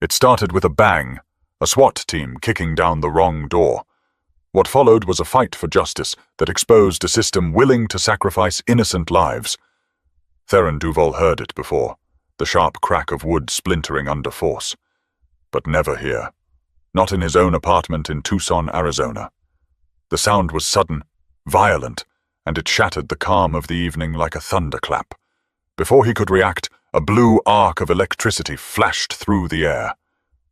It started with a bang, a SWAT team kicking down the wrong door. What followed was a fight for justice that exposed a system willing to sacrifice innocent lives. Theron Duval heard it before, the sharp crack of wood splintering under force. But never here. Not in his own apartment in Tucson, Arizona. The sound was sudden, violent, and it shattered the calm of the evening like a thunderclap. Before he could react, a blue arc of electricity flashed through the air.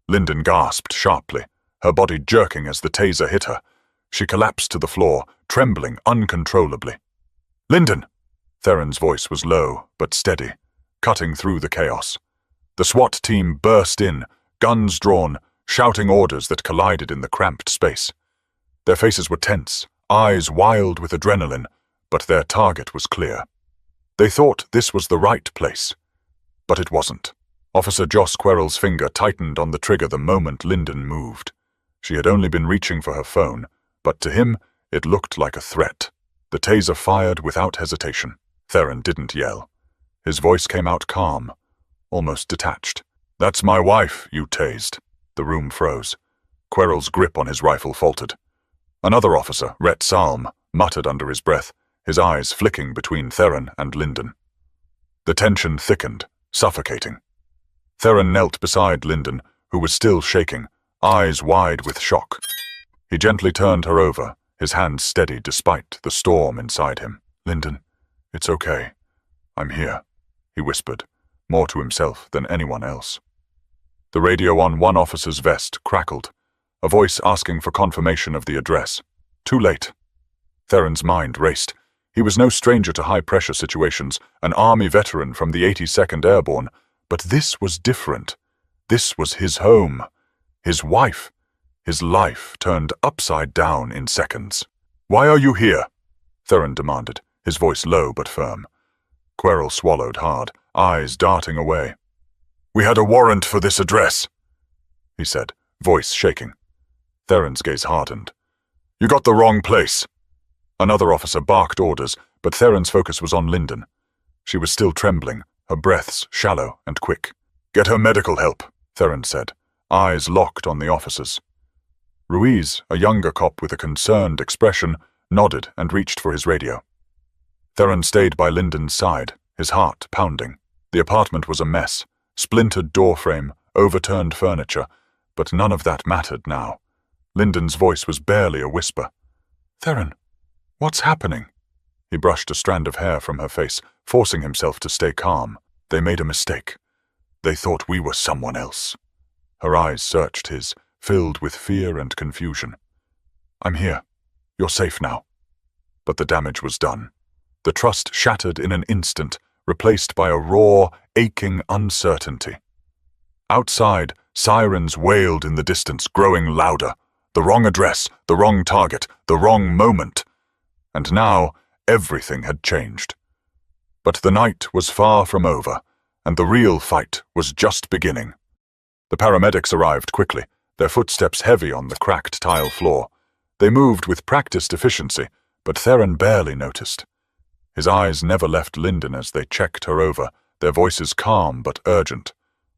Linden gasped sharply, her body jerking as the taser hit her. She collapsed to the floor, trembling uncontrollably. "Linden!" Theron's voice was low but steady, cutting through the chaos. The SWAT team burst in, guns drawn, shouting orders that collided in the cramped space. Their faces were tense, eyes wild with adrenaline, but their target was clear. They thought this was the right place, but it wasn't. Officer Joss Querrell's finger tightened on the trigger the moment Linden moved. She had only been reaching for her phone, but to him it looked like a threat. The taser fired without hesitation. Theron didn't yell. His voice came out calm, almost detached. "That's my wife, you tased." The room froze. Querrell's grip on his rifle faltered. Another officer, Rhett Salm, muttered under his breath, his eyes flicking between Theron and Linden. The tension thickened, suffocating. Theron knelt beside Linden, who was still shaking, eyes wide with shock. He gently turned her over, his hands steady despite the storm inside him. "Linden, it's okay. I'm here," he whispered, more to himself than anyone else. The radio on one officer's vest crackled, a voice asking for confirmation of the address. Too late. Theron's mind raced. He was no stranger to high-pressure situations, an Army veteran from the 82nd Airborne, but this was different. This was his home, his wife, his life turned upside down in seconds. "Why are you here?" Theron demanded, his voice low but firm. Querrell swallowed hard, eyes darting away. "We had a warrant for this address," he said, voice shaking. Theron's gaze hardened. "You got the wrong place." Another officer barked orders, but Theron's focus was on Linden. She was still trembling, her breaths shallow and quick. "Get her medical help," Theron said, eyes locked on the officers. Ruiz, a younger cop with a concerned expression, nodded and reached for his radio. Theron stayed by Linden's side, his heart pounding. The apartment was a mess, splintered doorframe, overturned furniture, but none of that mattered now. Linden's voice was barely a whisper. "Theron, what's happening?" He brushed a strand of hair from her face, forcing himself to stay calm. "They made a mistake. They thought we were someone else." Her eyes searched his, filled with fear and confusion. "I'm here. You're safe now." But the damage was done. The trust shattered in an instant, replaced by a raw, aching uncertainty. Outside, sirens wailed in the distance, growing louder. The wrong address, the wrong target, the wrong moment. And now, everything had changed. But the night was far from over, and the real fight was just beginning. The paramedics arrived quickly, their footsteps heavy on the cracked tile floor. They moved with practiced efficiency, but Theron barely noticed. His eyes never left Linden as they checked her over, their voices calm but urgent.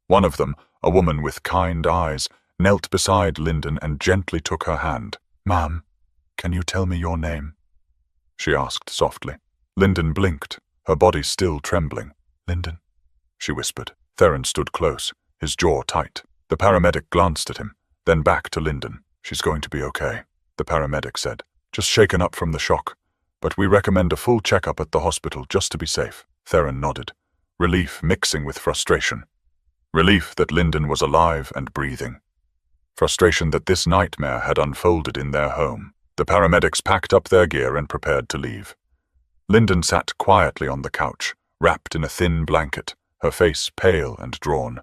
One of them, a woman with kind eyes, knelt beside Linden and gently took her hand. "Ma'am, can you tell me your name?" she asked softly. Linden blinked, her body still trembling. "Linden," she whispered. Theron stood close, his jaw tight. The paramedic glanced at him, then back to Linden. "She's going to be okay," the paramedic said. "Just shaken up from the shock. But we recommend a full checkup at the hospital just to be safe." Theron nodded, relief mixing with frustration. Relief that Linden was alive and breathing. Frustration that this nightmare had unfolded in their home. The paramedics packed up their gear and prepared to leave. Linden sat quietly on the couch, wrapped in a thin blanket, her face pale and drawn.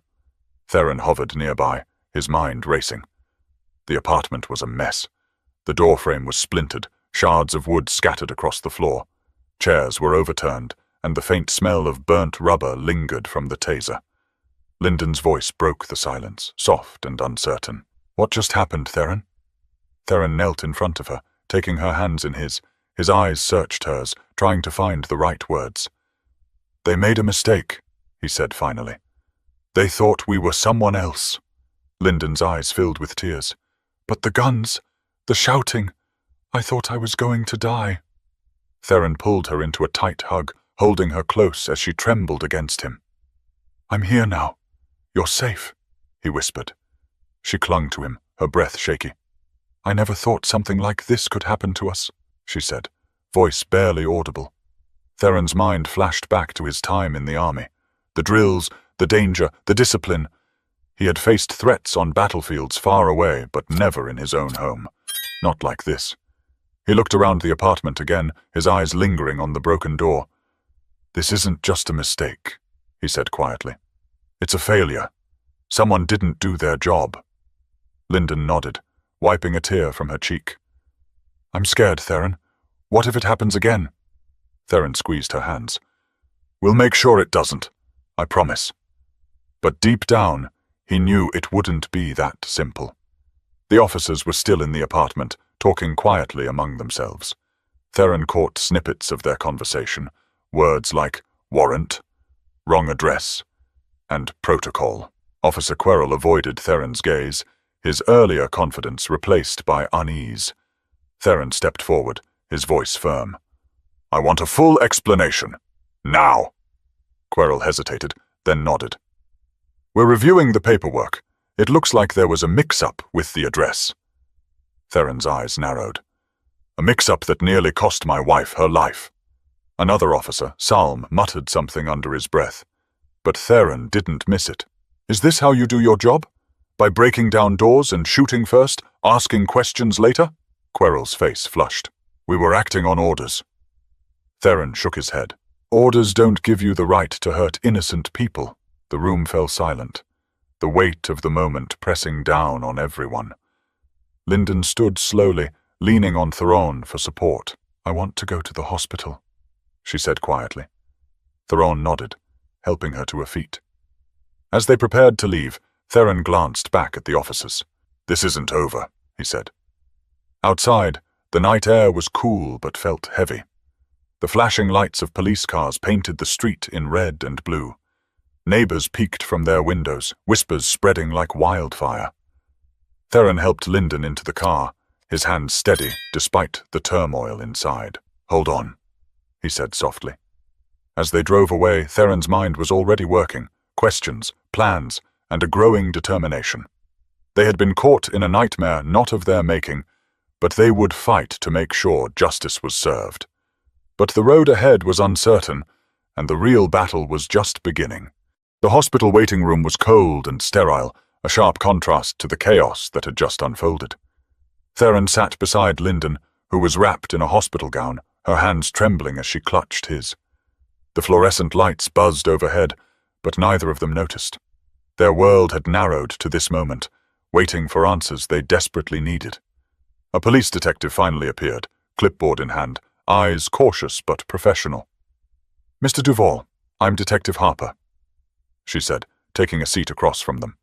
Theron hovered nearby, his mind racing. The apartment was a mess. The doorframe was splintered, shards of wood scattered across the floor. Chairs were overturned, and the faint smell of burnt rubber lingered from the taser. Linden's voice broke the silence, soft and uncertain. "What just happened, Theron?" Theron knelt in front of her, taking her hands in his eyes searched hers, trying to find the right words. "They made a mistake," he said finally. "They thought we were someone else." Linden's eyes filled with tears. "But the guns, the shouting, I thought I was going to die." Theron pulled her into a tight hug, holding her close as she trembled against him. "I'm here now. You're safe," he whispered. She clung to him, her breath shaky. "I never thought something like this could happen to us," she said, voice barely audible. Theron's mind flashed back to his time in the army. The drills, the danger, the discipline. He had faced threats on battlefields far away, but never in his own home. Not like this. He looked around the apartment again, his eyes lingering on the broken door. "This isn't just a mistake," he said quietly. "It's a failure. Someone didn't do their job." Linden nodded, wiping a tear from her cheek. "I'm scared, Theron. What if it happens again?" Theron squeezed her hands. "We'll make sure it doesn't. I promise." But deep down, he knew it wouldn't be that simple. The officers were still in the apartment, talking quietly among themselves. Theron caught snippets of their conversation, words like warrant, wrong address, and protocol. Officer Querrell avoided Theron's gaze, his earlier confidence replaced by unease. Theron stepped forward, his voice firm. "I want a full explanation. Now." Querrell hesitated, then nodded. "We're reviewing the paperwork. It looks like there was a mix-up with the address." Theron's eyes narrowed. "A mix-up that nearly cost my wife her life." Another officer, Salm, muttered something under his breath. But Theron didn't miss it. "Is this how you do your job? By breaking down doors and shooting first, asking questions later?" Querrell's face flushed. "We were acting on orders." Theron shook his head. "Orders don't give you the right to hurt innocent people." The room fell silent, the weight of the moment pressing down on everyone. Linden stood slowly, leaning on Theron for support. "I want to go to the hospital," she said quietly. Theron nodded, helping her to her feet. As they prepared to leave, Theron glanced back at the officers. "This isn't over," he said. Outside, the night air was cool but felt heavy. The flashing lights of police cars painted the street in red and blue. Neighbors peeked from their windows, whispers spreading like wildfire. Theron helped Linden into the car, his hands steady despite the turmoil inside. "Hold on," he said softly. As they drove away, Theron's mind was already working, questions, plans, and a growing determination. They had been caught in a nightmare not of their making, but they would fight to make sure justice was served. But the road ahead was uncertain, and the real battle was just beginning. The hospital waiting room was cold and sterile, a sharp contrast to the chaos that had just unfolded. Theron sat beside Linden, who was wrapped in a hospital gown, her hands trembling as she clutched his. The fluorescent lights buzzed overhead, but neither of them noticed. Their world had narrowed to this moment, waiting for answers they desperately needed. A police detective finally appeared, clipboard in hand, eyes cautious but professional. "Mr. Duval, I'm Detective Harper," she said, taking a seat across from them.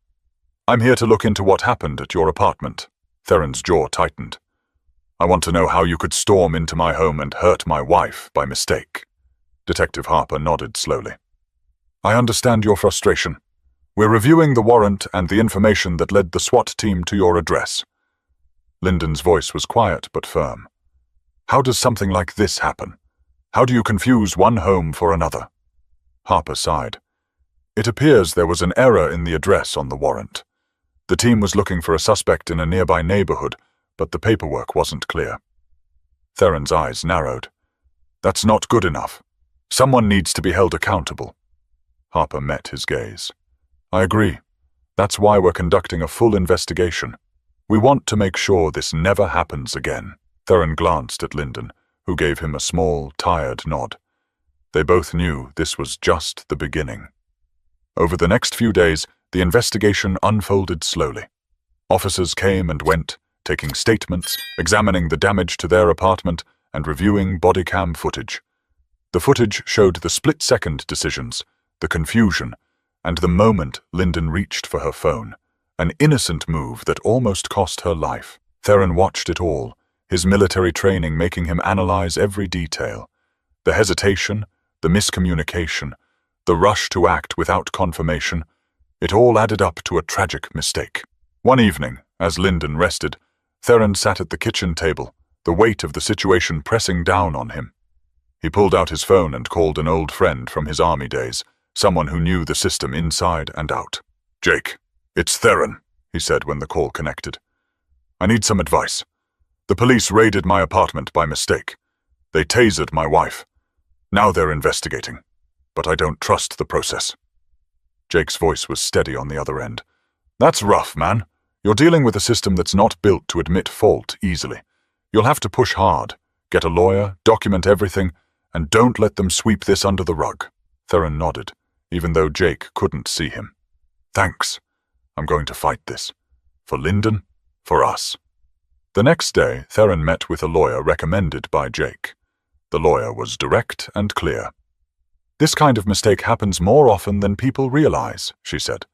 "I'm here to look into what happened at your apartment." Theron's jaw tightened. "I want to know how you could storm into my home and hurt my wife by mistake." Detective Harper nodded slowly. "I understand your frustration. We're reviewing the warrant and the information that led the SWAT team to your address." Linden's voice was quiet but firm. "How does something like this happen? How do you confuse one home for another?" Harper sighed. "It appears there was an error in the address on the warrant. The team was looking for a suspect in a nearby neighborhood, but the paperwork wasn't clear." Theron's eyes narrowed. "That's not good enough. Someone needs to be held accountable." Harper met his gaze. "I agree. That's why we're conducting a full investigation. We want to make sure this never happens again." Theron glanced at Linden, who gave him a small, tired nod. They both knew this was just the beginning. Over the next few days, the investigation unfolded slowly. Officers came and went, taking statements, examining the damage to their apartment, and reviewing body cam footage. The footage showed the split-second decisions, the confusion, and the moment Linden reached for her phone, an innocent move that almost cost her life. Theron watched it all, his military training making him analyze every detail. The hesitation, the miscommunication, the rush to act without confirmation, it all added up to a tragic mistake. One evening, as Linden rested, Theron sat at the kitchen table, the weight of the situation pressing down on him. He pulled out his phone and called an old friend from his army days, someone who knew the system inside and out. "Jake, it's Theron," he said when the call connected. "I need some advice. The police raided my apartment by mistake. They tasered my wife. Now they're investigating, but I don't trust the process." Jake's voice was steady on the other end. "That's rough, man. You're dealing with a system that's not built to admit fault easily. You'll have to push hard, get a lawyer, document everything, and don't let them sweep this under the rug." Theron nodded, even though Jake couldn't see him. "Thanks. I'm going to fight this. For Linden, for us." The next day, Theron met with a lawyer recommended by Jake. The lawyer was direct and clear. "This kind of mistake happens more often than people realize," she said.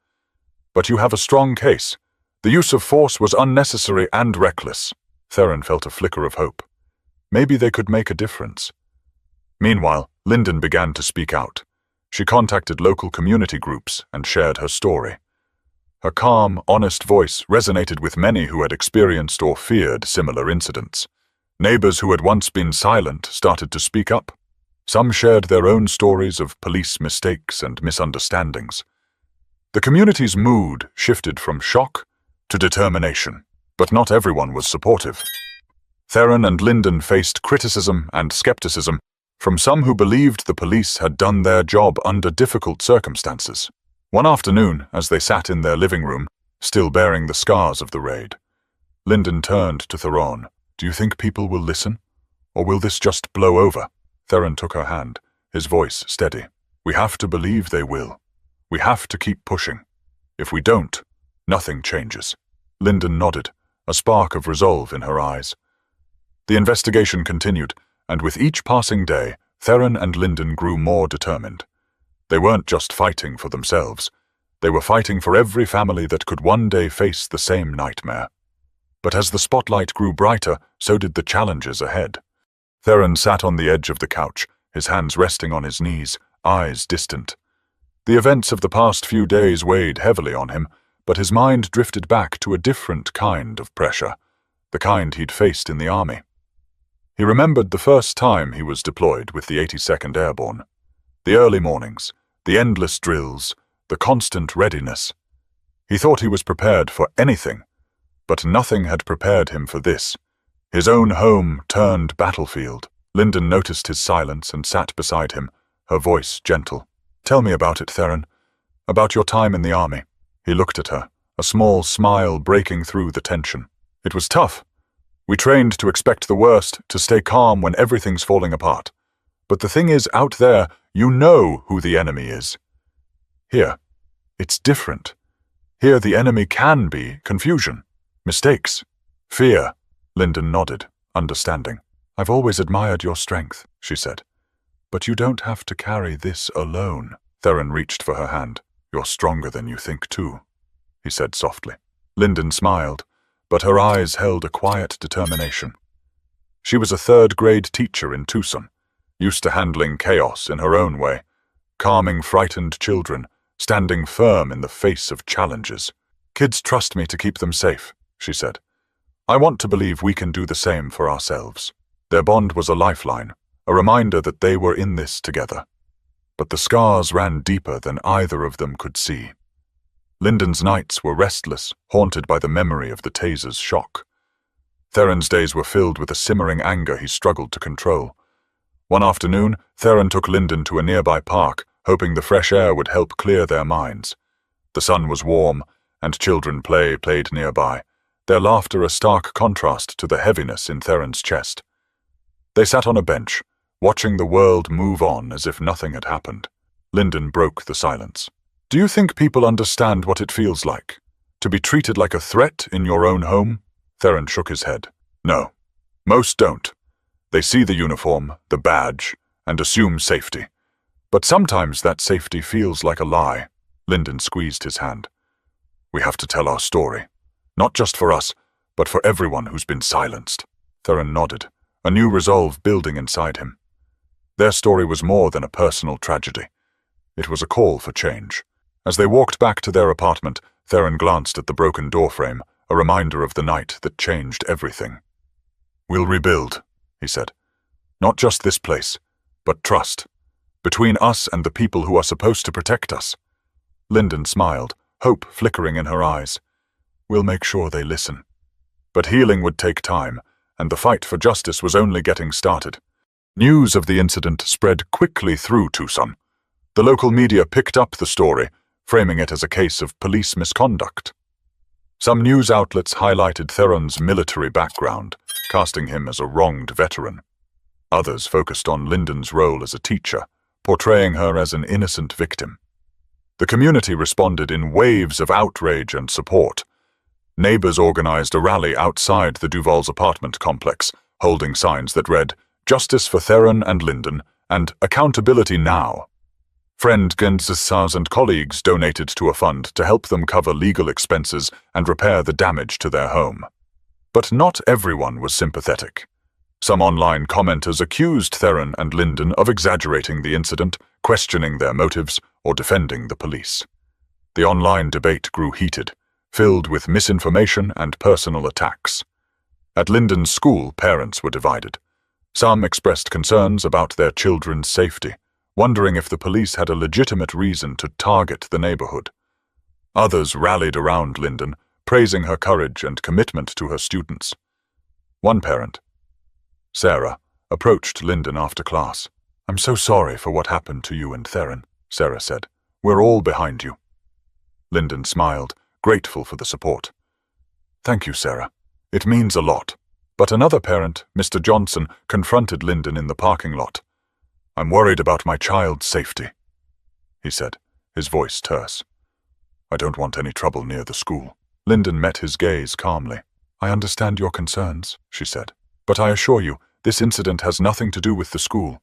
"But you have a strong case. The use of force was unnecessary and reckless." Theron felt a flicker of hope. Maybe they could make a difference. Meanwhile, Linden began to speak out. She contacted local community groups and shared her story. Her calm, honest voice resonated with many who had experienced or feared similar incidents. Neighbors who had once been silent started to speak up. Some shared their own stories of police mistakes and misunderstandings. The community's mood shifted from shock to determination, but not everyone was supportive. Theron and Linden faced criticism and skepticism from some who believed the police had done their job under difficult circumstances. One afternoon, as they sat in their living room, still bearing the scars of the raid, Linden turned to Theron. "Do you think people will listen? Or will this just blow over?" Theron took her hand, his voice steady. "We have to believe they will. We have to keep pushing. If we don't, nothing changes." Linden nodded, a spark of resolve in her eyes. The investigation continued, and with each passing day, Theron and Linden grew more determined. They weren't just fighting for themselves. They were fighting for every family that could one day face the same nightmare. But as the spotlight grew brighter, so did the challenges ahead. Theron sat on the edge of the couch, his hands resting on his knees, eyes distant. The events of the past few days weighed heavily on him, but his mind drifted back to a different kind of pressure, the kind he'd faced in the army. He remembered the first time he was deployed with the 82nd Airborne. The early mornings, the endless drills, the constant readiness. He thought he was prepared for anything, but nothing had prepared him for this. His own home turned battlefield. Linden noticed his silence and sat beside him, her voice gentle. "Tell me about it, Theron. About your time in the army." He looked at her, a small smile breaking through the tension. "It was tough. We trained to expect the worst, to stay calm when everything's falling apart. But the thing is, out there, you know who the enemy is. Here, it's different. Here the enemy can be confusion, mistakes, fear." Linden nodded, understanding. "I've always admired your strength," she said. "But you don't have to carry this alone." Theron reached for her hand. "You're stronger than you think, too," he said softly. Linden smiled, but her eyes held a quiet determination. She was a third-grade teacher in Tucson, used to handling chaos in her own way, calming frightened children, standing firm in the face of challenges. "Kids trust me to keep them safe," she said. "I want to believe we can do the same for ourselves." Their bond was a lifeline, a reminder that they were in this together. But the scars ran deeper than either of them could see. Linden's nights were restless, haunted by the memory of the taser's shock. Theron's days were filled with a simmering anger he struggled to control. One afternoon, Theron took Linden to a nearby park, hoping the fresh air would help clear their minds. The sun was warm, and children played nearby, their laughter a stark contrast to the heaviness in Theron's chest. They sat on a bench, watching the world move on as if nothing had happened. Linden broke the silence. "Do you think people understand what it feels like? To be treated like a threat in your own home?" Theron shook his head. "No, most don't. They see the uniform, the badge, and assume safety. But sometimes that safety feels like a lie." Linden squeezed his hand. "We have to tell our story. Not just for us, but for everyone who's been silenced." Theron nodded, a new resolve building inside him. Their story was more than a personal tragedy. It was a call for change. As they walked back to their apartment, Theron glanced at the broken doorframe, a reminder of the night that changed everything. "We'll rebuild," he said. "Not just this place, but trust. Between us and the people who are supposed to protect us." Linden smiled, hope flickering in her eyes. "We'll make sure they listen." But healing would take time, and the fight for justice was only getting started. News of the incident spread quickly through Tucson. The local media picked up the story, framing it as a case of police misconduct. Some news outlets highlighted Theron's military background, casting him as a wronged veteran. Others focused on Linden's role as a teacher, portraying her as an innocent victim. The community responded in waves of outrage and support. Neighbors organized a rally outside the Duvall's apartment complex, holding signs that read, "Justice for Theron and Linden," and "Accountability Now." Friends and colleagues donated to a fund to help them cover legal expenses and repair the damage to their home. But not everyone was sympathetic. Some online commenters accused Theron and Linden of exaggerating the incident, questioning their motives, or defending the police. The online debate grew heated, filled with misinformation and personal attacks. At Linden's school, parents were divided. Some expressed concerns about their children's safety, wondering if the police had a legitimate reason to target the neighborhood. Others rallied around Linden, praising her courage and commitment to her students. One parent, Sarah, approached Linden after class. "I'm so sorry for what happened to you and Theron," Sarah said. "We're all behind you." Linden smiled, grateful for the support. "Thank you, Sarah. It means a lot." But another parent, Mr. Johnson, confronted Linden in the parking lot. "I'm worried about my child's safety," he said, his voice terse. "I don't want any trouble near the school." Linden met his gaze calmly. "I understand your concerns," she said, "but I assure you, this incident has nothing to do with the school.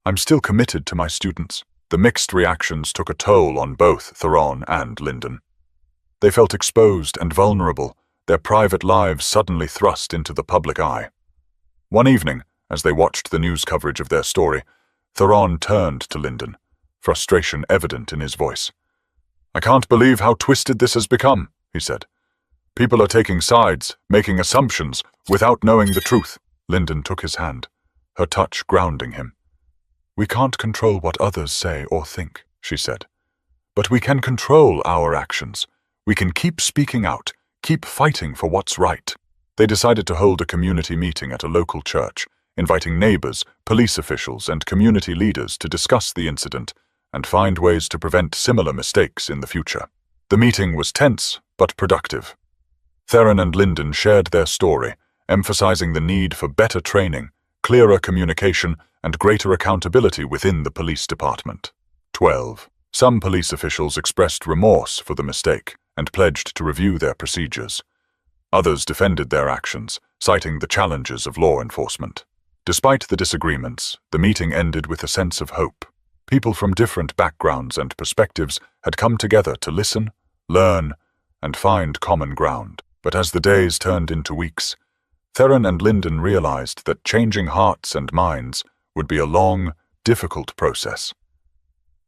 I'm still committed to my students." The mixed reactions took a toll on both Theron and Linden. They felt exposed and vulnerable, their private lives suddenly thrust into the public eye. One evening, as they watched the news coverage of their story, Theron turned to Linden, frustration evident in his voice. "I can't believe how twisted this has become," he said. "People are taking sides, making assumptions, without knowing the truth." Linden took his hand, her touch grounding him. "We can't control what others say or think," she said. "But we can control our actions. We can keep speaking out, keep fighting for what's right." They decided to hold a community meeting at a local church, inviting neighbors, police officials, and community leaders to discuss the incident and find ways to prevent similar mistakes in the future. The meeting was tense but productive. Theron and Linden shared their story, emphasizing the need for better training, clearer communication, and greater accountability within the police department. 12. Some police officials expressed remorse for the mistake and pledged to review their procedures. Others defended their actions, citing the challenges of law enforcement. Despite the disagreements, the meeting ended with a sense of hope. People from different backgrounds and perspectives had come together to listen, learn, and find common ground. But as the days turned into weeks, Theron and Linden realized that changing hearts and minds would be a long, difficult process.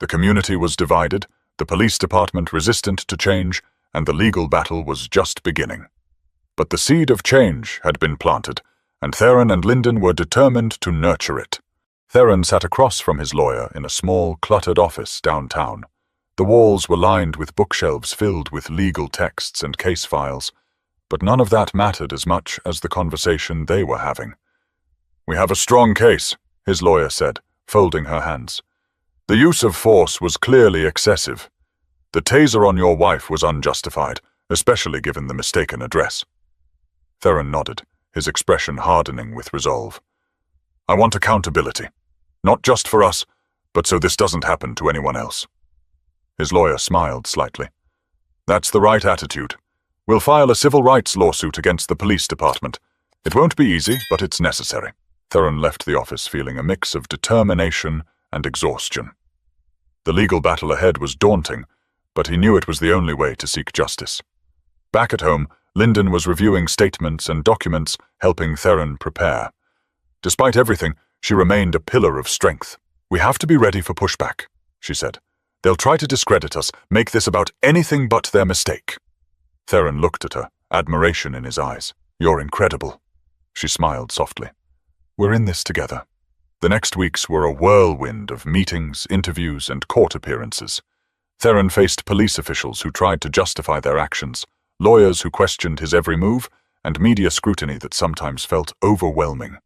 The community was divided, the police department resistant to change, and the legal battle was just beginning. But the seed of change had been planted, and Theron and Linden were determined to nurture it. Theron sat across from his lawyer in a small, cluttered office downtown. The walls were lined with bookshelves filled with legal texts and case files, but none of that mattered as much as the conversation they were having. "We have a strong case," his lawyer said, folding her hands. "The use of force was clearly excessive. The taser on your wife was unjustified, especially given the mistaken address." Theron nodded, his expression hardening with resolve. "I want accountability. Not just for us, but so this doesn't happen to anyone else." His lawyer smiled slightly. "That's the right attitude. We'll file a civil rights lawsuit against the police department. It won't be easy, but it's necessary." Theron left the office feeling a mix of determination and exhaustion. The legal battle ahead was daunting, but he knew it was the only way to seek justice. Back at home, Linden was reviewing statements and documents, helping Theron prepare. Despite everything, she remained a pillar of strength. "We have to be ready for pushback," she said. "They'll try to discredit us, make this about anything but their mistake." Theron looked at her, admiration in his eyes. "You're incredible." She smiled softly. "We're in this together." The next weeks were a whirlwind of meetings, interviews, and court appearances. Theron faced police officials who tried to justify their actions, lawyers who questioned his every move, and media scrutiny that sometimes felt overwhelming.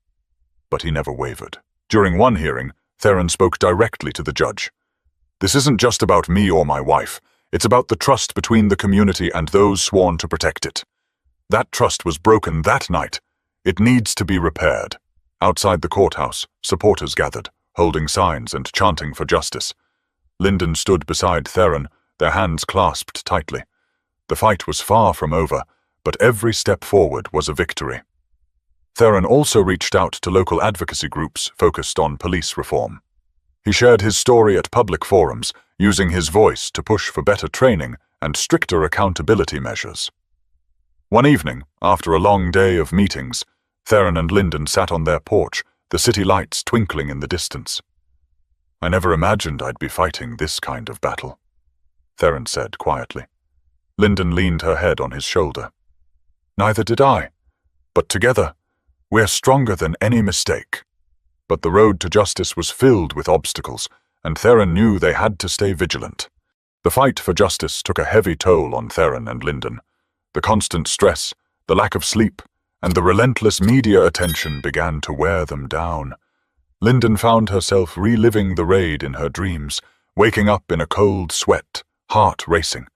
But he never wavered. During one hearing, Theron spoke directly to the judge. "This isn't just about me or my wife. It's about the trust between the community and those sworn to protect it. That trust was broken that night. It needs to be repaired." Outside the courthouse, supporters gathered, holding signs and chanting for justice. Linden stood beside Theron, their hands clasped tightly. The fight was far from over, but every step forward was a victory. Theron also reached out to local advocacy groups focused on police reform. He shared his story at public forums, using his voice to push for better training and stricter accountability measures. One evening, after a long day of meetings, Theron and Linden sat on their porch, the city lights twinkling in the distance. "I never imagined I'd be fighting this kind of battle," Theron said quietly. Linden leaned her head on his shoulder. "Neither did I. But together, we're stronger than any mistake." But the road to justice was filled with obstacles, and Theron knew they had to stay vigilant. The fight for justice took a heavy toll on Theron and Linden. The constant stress, the lack of sleep, and the relentless media attention began to wear them down. Linden found herself reliving the raid in her dreams, waking up in a cold sweat, heart racing.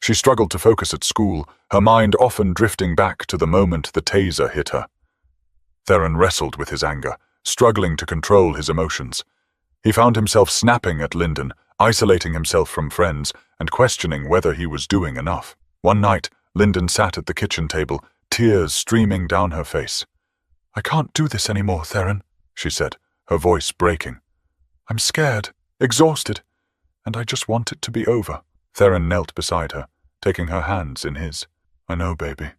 She struggled to focus at school, her mind often drifting back to the moment the taser hit her. Theron wrestled with his anger, struggling to control his emotions. He found himself snapping at Linden, isolating himself from friends, and questioning whether he was doing enough. One night, Linden sat at the kitchen table, tears streaming down her face. "I can't do this anymore, Theron," she said, her voice breaking. "I'm scared, exhausted, and I just want it to be over." Theron knelt beside her, taking her hands in his. "I know, baby,"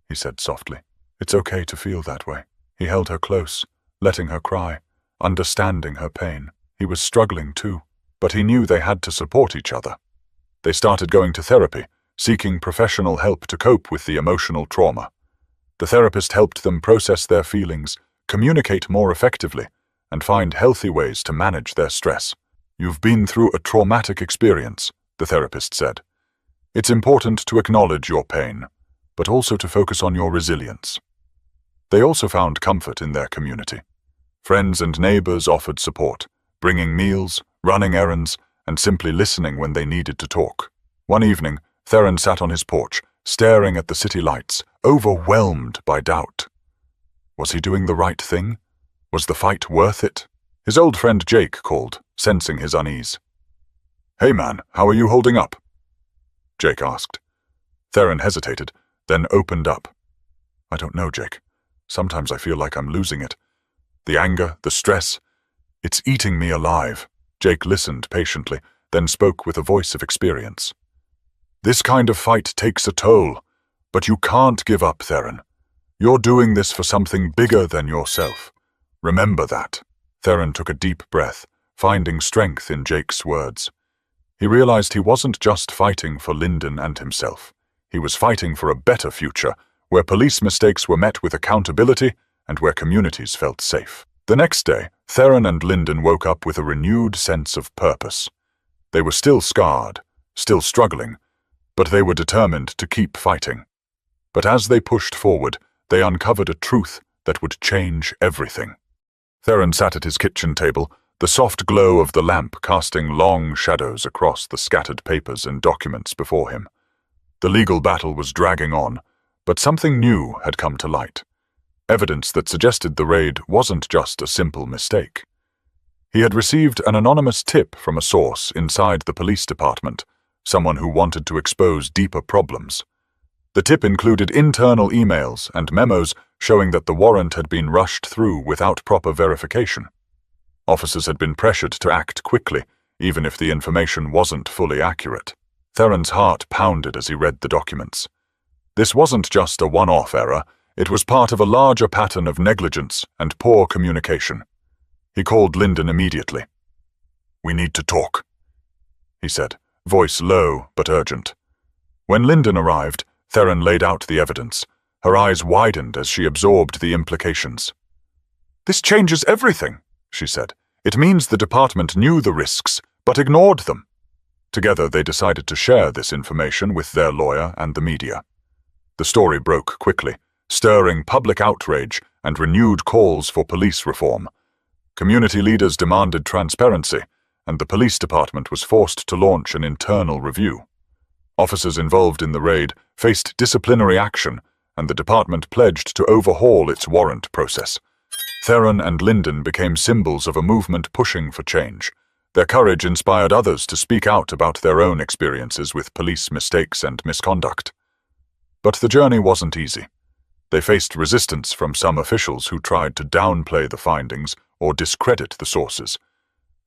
he said softly. "It's okay to feel that way." He held her close, letting her cry, understanding her pain. He was struggling too, but he knew they had to support each other. They started going to therapy, seeking professional help to cope with the emotional trauma. The therapist helped them process their feelings, communicate more effectively, and find healthy ways to manage their stress. "You've been through a traumatic experience," the therapist said. "It's important to acknowledge your pain, but also to focus on your resilience." They also found comfort in their community. Friends and neighbors offered support, bringing meals, running errands, and simply listening when they needed to talk. One evening, Theron sat on his porch, staring at the city lights, overwhelmed by doubt. Was he doing the right thing? Was the fight worth it? His old friend Jake called, sensing his unease. "Hey man, how are you holding up?" Jake asked. Theron hesitated, then opened up. "I don't know, Jake. Sometimes I feel like I'm losing it. The anger, the stress, it's eating me alive." Jake listened patiently, then spoke with a voice of experience. "This kind of fight takes a toll, but you can't give up, Theron. You're doing this for something bigger than yourself. Remember that." Theron took a deep breath, finding strength in Jake's words. He realized he wasn't just fighting for Linden and himself. He was fighting for a better future, where police mistakes were met with accountability and where communities felt safe. The next day, Theron and Linden woke up with a renewed sense of purpose. They were still scarred, still struggling, but they were determined to keep fighting. But as they pushed forward, they uncovered a truth that would change everything. Theron sat at his kitchen table, the soft glow of the lamp casting long shadows across the scattered papers and documents before him. The legal battle was dragging on, but something new had come to light. Evidence that suggested the raid wasn't just a simple mistake. He had received an anonymous tip from a source inside the police department, someone who wanted to expose deeper problems. The tip included internal emails and memos showing that the warrant had been rushed through without proper verification. Officers had been pressured to act quickly, even if the information wasn't fully accurate. Theron's heart pounded as he read the documents. This wasn't just a one-off error, it was part of a larger pattern of negligence and poor communication. He called Linden immediately. "We need to talk," he said, voice low but urgent. When Linden arrived, Theron laid out the evidence. Her eyes widened as she absorbed the implications. "This changes everything," she said. "It means the department knew the risks, but ignored them." Together, they decided to share this information with their lawyer and the media. The story broke quickly, stirring public outrage and renewed calls for police reform. Community leaders demanded transparency, and the police department was forced to launch an internal review. Officers involved in the raid faced disciplinary action, and the department pledged to overhaul its warrant process. Theron and Linden became symbols of a movement pushing for change. Their courage inspired others to speak out about their own experiences with police mistakes and misconduct. But the journey wasn't easy. They faced resistance from some officials who tried to downplay the findings or discredit the sources.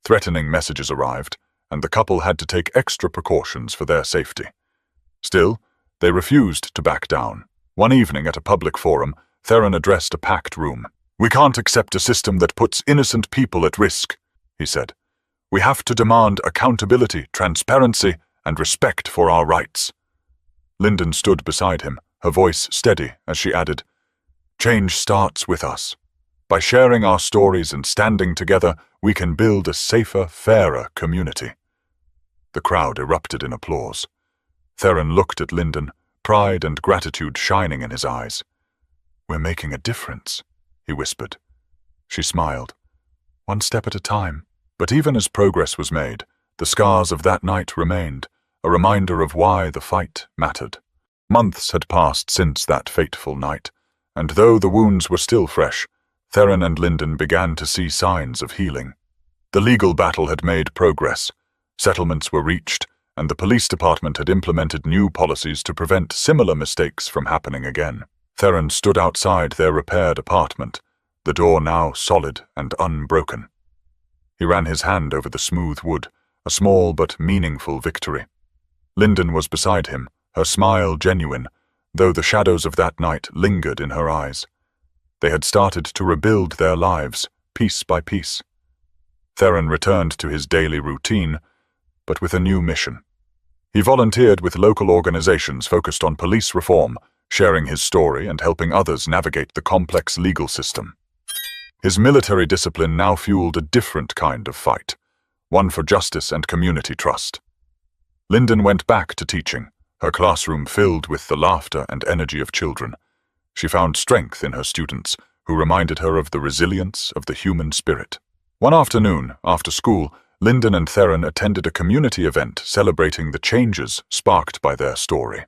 Threatening messages arrived, and the couple had to take extra precautions for their safety. Still, they refused to back down. One evening at a public forum, Theron addressed a packed room. "We can't accept a system that puts innocent people at risk," he said. "We have to demand accountability, transparency, and respect for our rights." Linden stood beside him, her voice steady as she added, "Change starts with us. By sharing our stories and standing together, we can build a safer, fairer community." The crowd erupted in applause. Theron looked at Linden, pride and gratitude shining in his eyes. "We're making a difference," he whispered. She smiled. "One step at a time." But even as progress was made, the scars of that night remained, a reminder of why the fight mattered. Months had passed since that fateful night, and though the wounds were still fresh, Theron and Linden began to see signs of healing. The legal battle had made progress. Settlements were reached, and the police department had implemented new policies to prevent similar mistakes from happening again. Theron stood outside their repaired apartment, the door now solid and unbroken. He ran his hand over the smooth wood, a small but meaningful victory. Linden was beside him, her smile genuine, though the shadows of that night lingered in her eyes. They had started to rebuild their lives, piece by piece. Theron returned to his daily routine, but with a new mission. He volunteered with local organizations focused on police reform, sharing his story and helping others navigate the complex legal system. His military discipline now fueled a different kind of fight, one for justice and community trust. Linden went back to teaching, her classroom filled with the laughter and energy of children. She found strength in her students, who reminded her of the resilience of the human spirit. One afternoon, after school, Linden and Theron attended a community event celebrating the changes sparked by their story.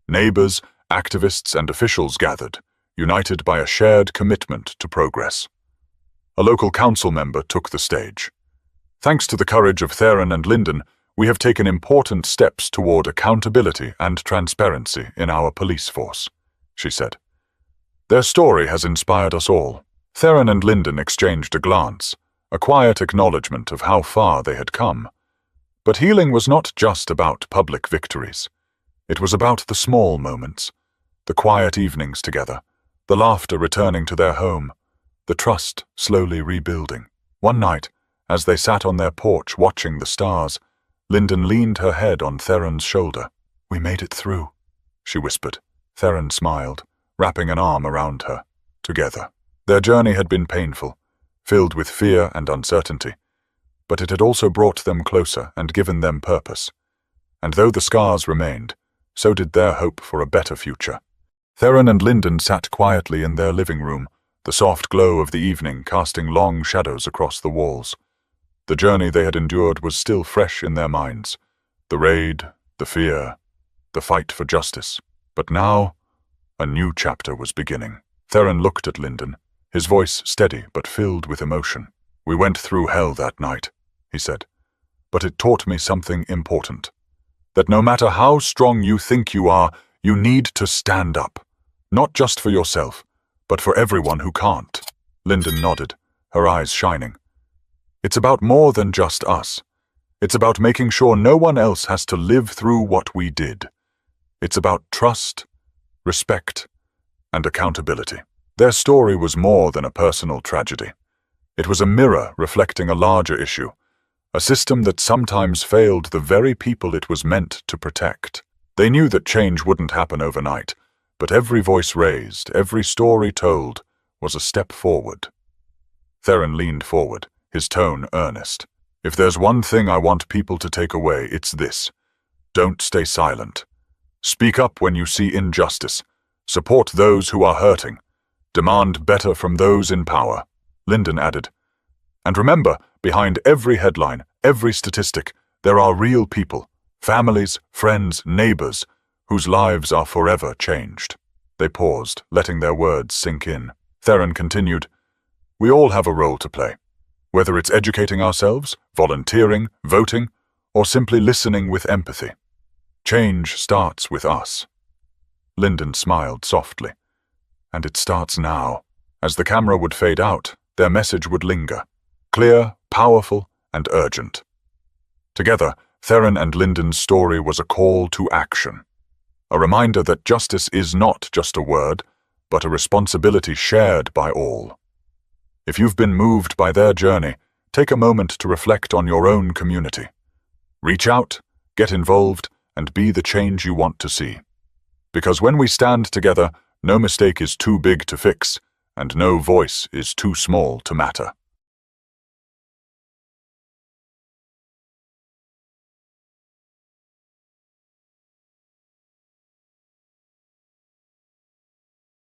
Neighbors, activists, and officials gathered, united by a shared commitment to progress. A local council member took the stage. "Thanks to the courage of Theron and Linden, we have taken important steps toward accountability and transparency in our police force," she said. "Their story has inspired us all." Theron and Linden exchanged a glance, a quiet acknowledgement of how far they had come. But healing was not just about public victories. It was about the small moments, the quiet evenings together, the laughter returning to their home, the trust slowly rebuilding. One night, as they sat on their porch watching the stars, Linden leaned her head on Theron's shoulder. "We made it through," she whispered. Theron smiled, wrapping an arm around her. Together. Their journey had been painful, filled with fear and uncertainty, but it had also brought them closer and given them purpose. And though the scars remained, so did their hope for a better future. Theron and Linden sat quietly in their living room, the soft glow of the evening casting long shadows across the walls. The journey they had endured was still fresh in their minds. The raid, the fear, the fight for justice. But now, a new chapter was beginning. Theron looked at Linden, his voice steady but filled with emotion. "We went through hell that night," he said, "but it taught me something important. That no matter how strong you think you are, you need to stand up. Not just for yourself, but for everyone who can't." Linden nodded, her eyes shining. "It's about more than just us. It's about making sure no one else has to live through what we did. It's about trust, respect, and accountability." Their story was more than a personal tragedy. It was a mirror reflecting a larger issue, a system that sometimes failed the very people it was meant to protect. They knew that change wouldn't happen overnight, but every voice raised, every story told, was a step forward. Theron leaned forward, his tone earnest. If there's one thing I want people to take away, it's this. Don't stay silent. Speak up when you see injustice. Support those who are hurting. Demand better from those in power. Linden added. And remember, behind every headline, every statistic, there are real people, families, friends, neighbors, whose lives are forever changed. They paused, letting their words sink in. Theron continued, We all have a role to play. Whether it's educating ourselves, volunteering, voting, or simply listening with empathy. Change starts with us. Linden smiled softly. And it starts now. As the camera would fade out, their message would linger. Clear, powerful, and urgent. Together, Theron and Linden's story was a call to action. A reminder that justice is not just a word, but a responsibility shared by all. If you've been moved by their journey, take a moment to reflect on your own community. Reach out, get involved, and be the change you want to see. Because when we stand together, no mistake is too big to fix, and no voice is too small to matter.